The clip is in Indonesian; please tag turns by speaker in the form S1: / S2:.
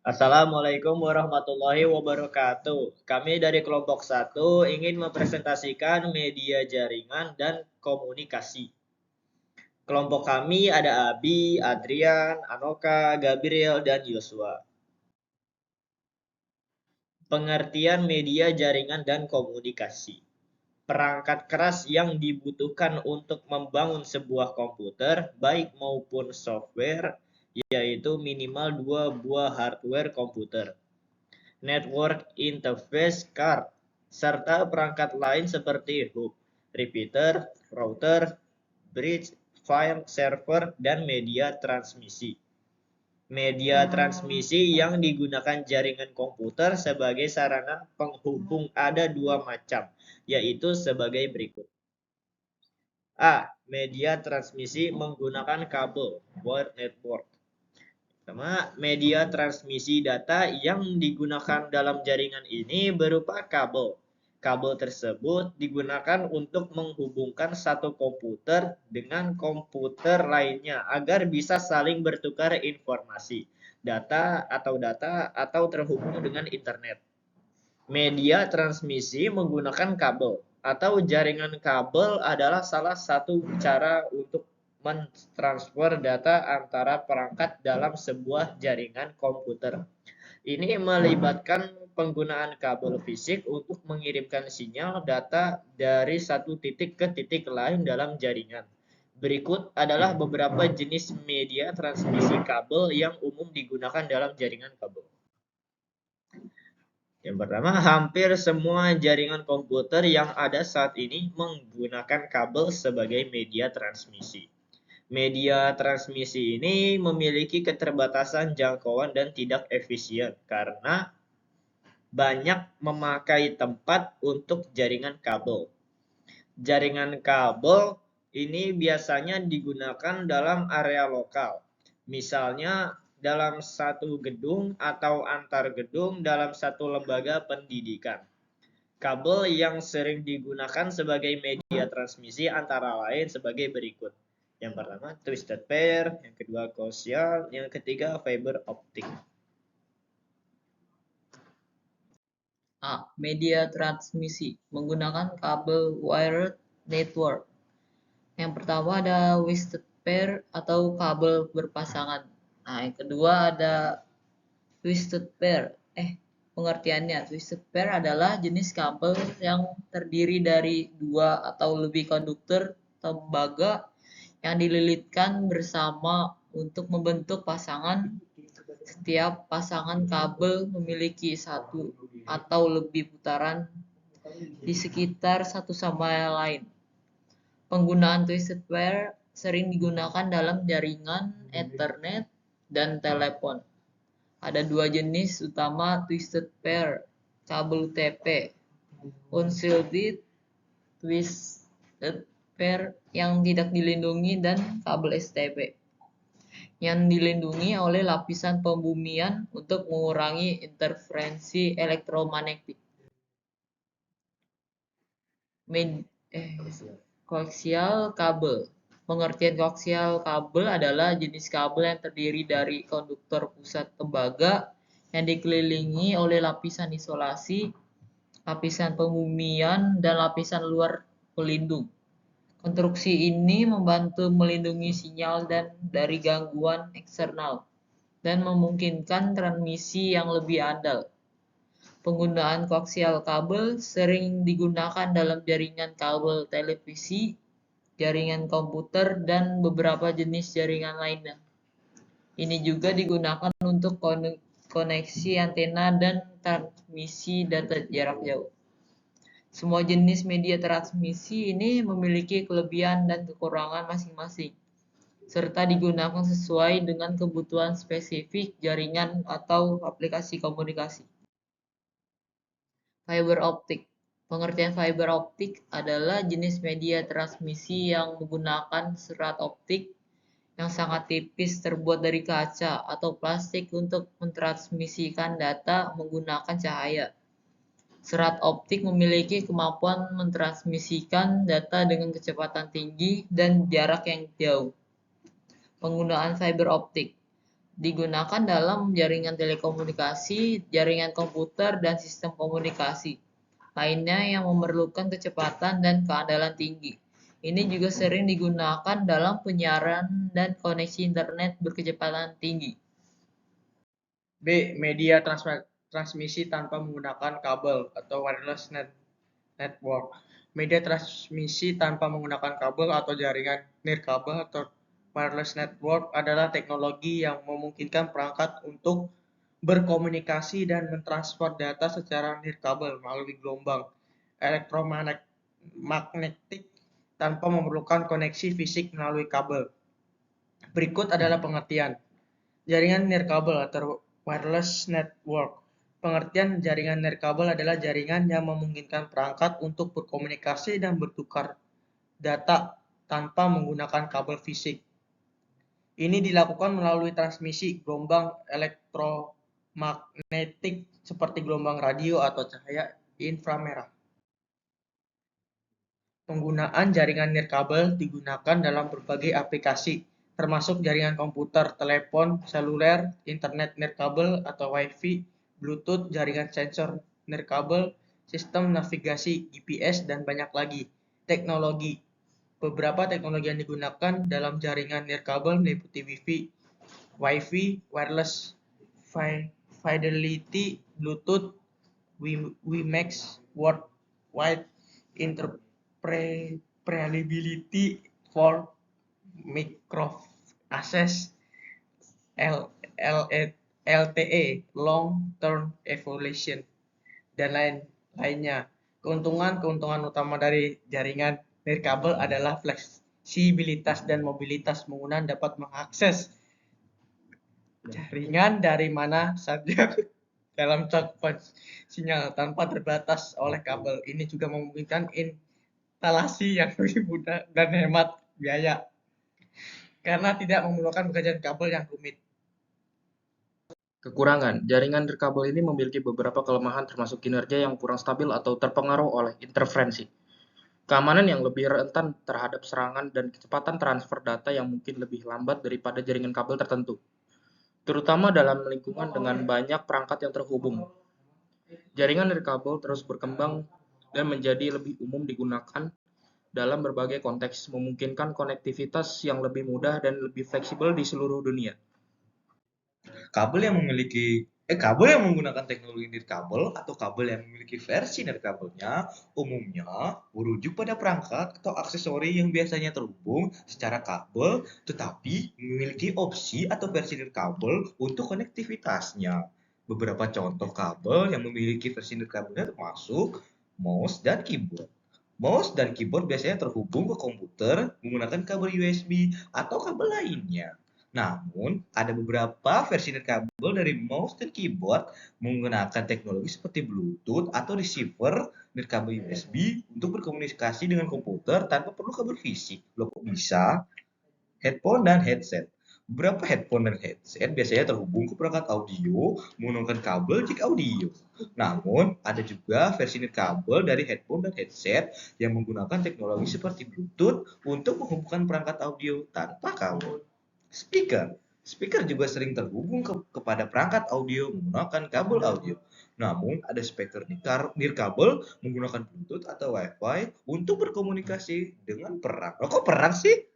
S1: Assalamualaikum warahmatullahi wabarakatuh. Kami dari kelompok 1 ingin mempresentasikan media jaringan dan komunikasi. Kelompok kami ada Abi, Adrian, Anoka, Gabriel, dan Yosua. Pengertian media jaringan dan komunikasi. Perangkat keras yang dibutuhkan untuk membangun sebuah komputer, baik maupun software, yaitu minimal 2 buah hardware komputer. Network interface card, serta perangkat lain seperti hub, repeater, router, bridge, file server, dan media transmisi. Media transmisi yang digunakan jaringan komputer sebagai sarana penghubung ada dua macam, yaitu sebagai berikut. A. Media transmisi menggunakan kabel, wire network. Pertama, media transmisi data yang digunakan dalam jaringan ini berupa kabel. Kabel tersebut digunakan untuk menghubungkan satu komputer dengan komputer lainnya agar bisa saling bertukar informasi, data atau terhubung dengan internet. Media transmisi menggunakan kabel atau jaringan kabel adalah salah satu cara untuk mentransfer data antara perangkat dalam sebuah jaringan komputer. Ini melibatkan penggunaan kabel fisik untuk mengirimkan sinyal data dari satu titik ke titik lain dalam jaringan. Berikut adalah beberapa jenis media transmisi kabel yang umum digunakan dalam jaringan kabel. Yang pertama, hampir semua jaringan komputer yang ada saat ini menggunakan kabel sebagai media transmisi. Media transmisi ini memiliki keterbatasan jangkauan dan tidak efisien karena banyak memakai tempat untuk jaringan kabel. Jaringan kabel ini biasanya digunakan dalam area lokal, misalnya dalam satu gedung atau antar gedung dalam satu lembaga pendidikan. Kabel yang sering digunakan sebagai media transmisi antara lain sebagai berikut. Yang pertama, twisted pair, yang kedua, koaksial, yang ketiga, fiber optik.
S2: A. Media transmisi menggunakan kabel wired network. Yang pertama ada twisted pair atau kabel berpasangan. Nah, yang kedua ada twisted pair. Pengertiannya, twisted pair adalah jenis kabel yang terdiri dari dua atau lebih konduktor tembaga yang dililitkan bersama untuk membentuk pasangan. Setiap pasangan kabel memiliki satu atau lebih putaran di sekitar satu sama lain. Penggunaan twisted pair sering digunakan dalam jaringan Ethernet dan telepon. Ada dua jenis utama twisted pair, kabel UTP, unshielded twisted pair yang tidak dilindungi, dan kabel STP yang dilindungi oleh lapisan pembumian untuk mengurangi interferensi elektromagnetik. Koaksial kabel. Pengertian koaksial kabel adalah jenis kabel yang terdiri dari konduktor pusat tembaga yang dikelilingi oleh lapisan isolasi, lapisan pembumian, dan lapisan luar pelindung. Konstruksi ini membantu melindungi sinyal dan dari gangguan eksternal dan memungkinkan transmisi yang lebih andal. Penggunaan koaksial kabel sering digunakan dalam jaringan kabel televisi, jaringan komputer, dan beberapa jenis jaringan lainnya. Ini juga digunakan untuk koneksi antena dan transmisi data jarak jauh. Semua jenis media transmisi ini memiliki kelebihan dan kekurangan masing-masing, serta digunakan sesuai dengan kebutuhan spesifik jaringan atau aplikasi komunikasi. Fiber optik. Pengertian fiber optik adalah jenis media transmisi yang menggunakan serat optik yang sangat tipis terbuat dari kaca atau plastik untuk mentransmisikan data menggunakan cahaya. Serat optik memiliki kemampuan mentransmisikan data dengan kecepatan tinggi dan jarak yang jauh. Penggunaan fiber optik. Digunakan dalam jaringan telekomunikasi, jaringan komputer, dan sistem komunikasi lainnya yang memerlukan kecepatan dan keandalan tinggi. Ini juga sering digunakan dalam penyiaran dan koneksi internet berkecepatan tinggi.
S3: B. Media transmisi tanpa menggunakan kabel atau wireless network. Media transmisi tanpa menggunakan kabel atau jaringan nirkabel atau wireless network adalah teknologi yang memungkinkan perangkat untuk berkomunikasi dan mentransfer data secara nirkabel melalui gelombang elektromagnetik tanpa memerlukan koneksi fisik melalui kabel. Berikut adalah pengertian jaringan nirkabel atau wireless network. Pengertian jaringan nirkabel adalah jaringan yang memungkinkan perangkat untuk berkomunikasi dan bertukar data tanpa menggunakan kabel fisik. Ini dilakukan melalui transmisi gelombang elektromagnetik seperti gelombang radio atau cahaya inframerah. Penggunaan jaringan nirkabel digunakan dalam berbagai aplikasi, termasuk jaringan komputer, telepon seluler, internet nirkabel atau Wi-Fi, Bluetooth, jaringan sensor nirkabel, sistem navigasi GPS, dan banyak lagi. Teknologi. Beberapa teknologi yang digunakan dalam jaringan nirkabel meliputi Wi-Fi, wireless fidelity, Bluetooth, WiMAX, Worldwide Interoperability for Micro-Access, LTE, Long Term Evolution, dan lainnya. Keuntungan utama dari jaringan nirkabel adalah fleksibilitas dan mobilitas. Pengguna dapat mengakses jaringan dari mana saja dalam cakupan sinyal tanpa terbatas oleh kabel. Ini juga memungkinkan instalasi yang lebih mudah dan hemat biaya karena tidak memerlukan pekerjaan kabel yang rumit.
S4: Kekurangan, jaringan nirkabel ini memiliki beberapa kelemahan termasuk kinerja yang kurang stabil atau terpengaruh oleh interferensi, keamanan yang lebih rentan terhadap serangan, dan kecepatan transfer data yang mungkin lebih lambat daripada jaringan kabel tertentu, terutama dalam lingkungan dengan banyak perangkat yang terhubung. Jaringan nirkabel terus berkembang dan menjadi lebih umum digunakan dalam berbagai konteks, memungkinkan konektivitas yang lebih mudah dan lebih fleksibel di seluruh dunia.
S1: Kabel yang menggunakan teknologi nirkabel atau kabel yang memiliki versi nirkabelnya umumnya merujuk pada perangkat atau aksesori yang biasanya terhubung secara kabel tetapi memiliki opsi atau versi nirkabel untuk konektivitasnya. Beberapa contoh kabel yang memiliki versi nirkabelnya termasuk mouse dan keyboard. Mouse dan keyboard biasanya terhubung ke komputer menggunakan kabel USB atau kabel lainnya. Namun, ada beberapa versi nirkabel dari mouse dan keyboard menggunakan teknologi seperti Bluetooth atau receiver nirkabel USB untuk berkomunikasi dengan komputer tanpa perlu kabel fisik. Loh, kok bisa? Headphone dan headset. Beberapa headphone dan headset biasanya terhubung ke perangkat audio menggunakan kabel jack audio. Namun, ada juga versi nirkabel dari headphone dan headset yang menggunakan teknologi seperti Bluetooth untuk menghubungkan perangkat audio tanpa kabel. Speaker juga sering terhubung kepada perangkat audio menggunakan kabel audio. Namun, ada speaker nirkabel menggunakan Bluetooth atau Wi-Fi untuk berkomunikasi dengan perang. Loh, kok perang sih?